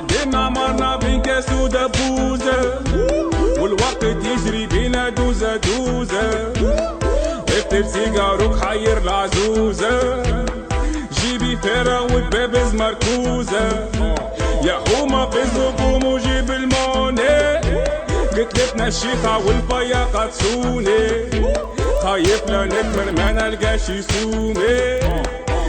عدينا مرنا بين كاس ودبوزة والوقت يجري بينا دوزة دوزة. افتر سيجاروك حير العزوزة جيبي فيرة والبابز مركوزة. يا حومة في الزقوم وجيب الموني قتلتنا الشيخة والفيا قدسوني. خايف لا نكبر ما نلقاش يسومي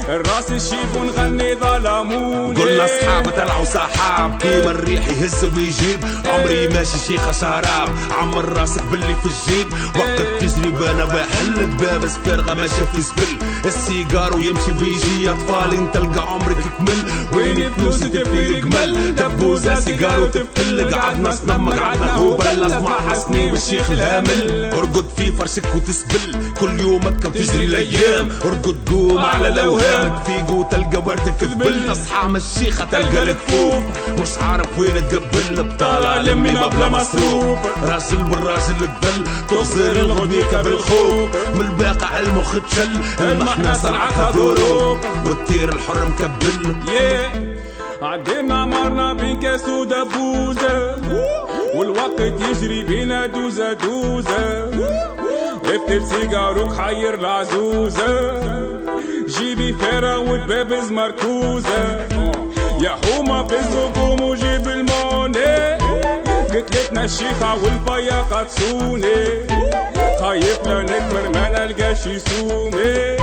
الراس الشيف ونغني ظلموني. قلنا اصحاب طلعوا سحاب كيما الريح يهز ويجيب. عمري ماشي شيخة شراب عمر راسك باللي في الجيب. وقت تجري انا بحل بابس فارغة ماشية في سبل. السيجار ويمشي ويجي اطفال انت تلقى عمرك يكمل. وين فلوسي تفي الجمل دبوزة سيجار وتفل. قعدنا صنم قعدنا هو بلا اسمع حسني والشيخ الهامل. ارقد في فرشك وتسبل كل يومك وتجري الايام. ارقد قوم على الاوهام تفيقو تلقى وردك تذبل. تصحى من الشيخة تلقى الكفوف مش عارف وين تقبل. بطالع لمي بلا مصروف راجل بالراجل تبل. تغزر الغديكة بالخوف من الباقع المخ تشل. المحنة صنعتها ظروف والطير الحر مكبل. عدينا مرنا بين كاس ودبوزة والوقت يجري بينا دوزة دوزة. افتر سيجاروك حير العزوزة جيبي فيرة والبابز مركوزة. يا حومة في الزقوم وجيب الموني قتلتنا الشيخة والفيا قدسوني. خايف لا نكبر ما نلقاش يسومي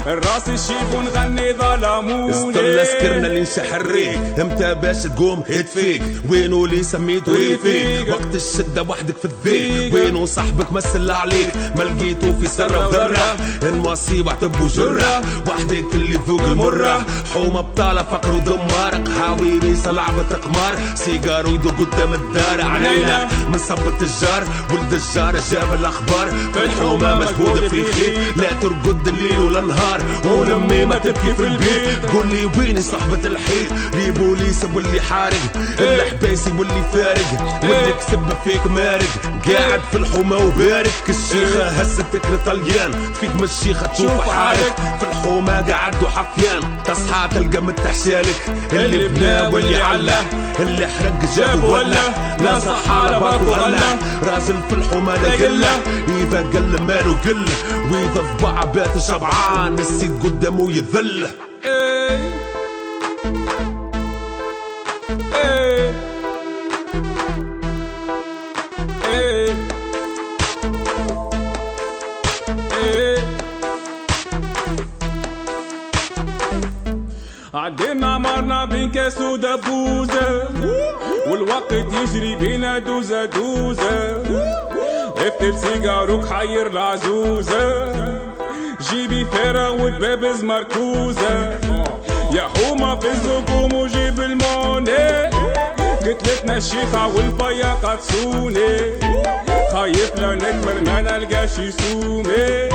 الراس الشيف ونغني ظلموني. استنى سكرنا اللي نشحريك امتى باش تقوم هيت فيك. وينو اللي سميتو رفيق وقت الشدة وحدك في الضيق. وينو صاحبك مسل عليك ما لقيتو في سرة وذرة. المصيبة عتب وجرة وحدك اللي ذوق المرة. حومة بطالة فقر ودمار حاويريسة لعبة قمار. سيجار ويدو قدام الدار علينا من صب التجار. ولد الجار جاب الاخبار في الحومة مجبود في خيط. لا ترقد الليل ولا نهار ولمي ما تبكي في البيت. قولي ويني صحبة الحيط لي بوليس واللي حارق اللي حبايسي واللي فارق واللي كسب فيك مارق. قاعد في الحومة وبارك الشيخة هزتك لطليان فيك من الشيخة تشوف حالك. في الحومة قاعد وحفيان تصحى تلقى متحشالك. اللي بنا واللي علا اللي حرق جاب ولا لا صحى باكو غلا. راجل في الحومة لا قلة إذا قل ماله قل. وإذا ضبع بات شبعان السيد قدامه يذل. عدينا مرنا بين كاس ودبوزة والوقت يجري بينا دوزة دوزة. افتر سيجاروك حير العزوزة جيبي فيرة والبابز مركوزة. يا حومة في الزقوم وجيب الموني قتلتنا الشيخة والفيا قدسوني. خايف لا نكبر ما نلقاش يسومي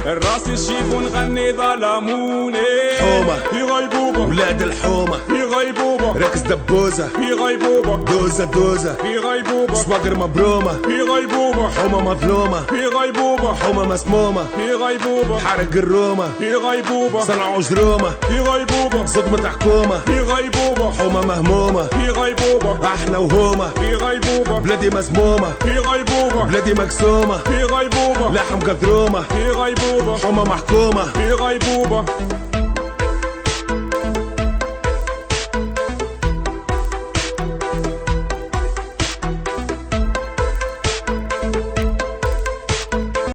الراس الشيف ونغني ظلموني. حومة في غيبوبة ولاد الحومة في غيبوبة. ركز دبوزة في غيبوبة دوزة دوزة. في غيبوبة سواقر مبرومة في غيبوبة. حومة مظلومة في غيبوبة حومة مسمومة في غيبوبة. حرق الرومة في غيبوبة صنعوا جرومة في غيبوبة. صدمة حكومة في غيبوبة. حومة مهمومة في غيبوبة. احنا وهومة في غيبوبة. بلادي مزمومة في غيبوبة. بلادي مقسومة في غيبوبة. لحم قذرومة في غيبوبة. حومة محكومة في غيبوبة.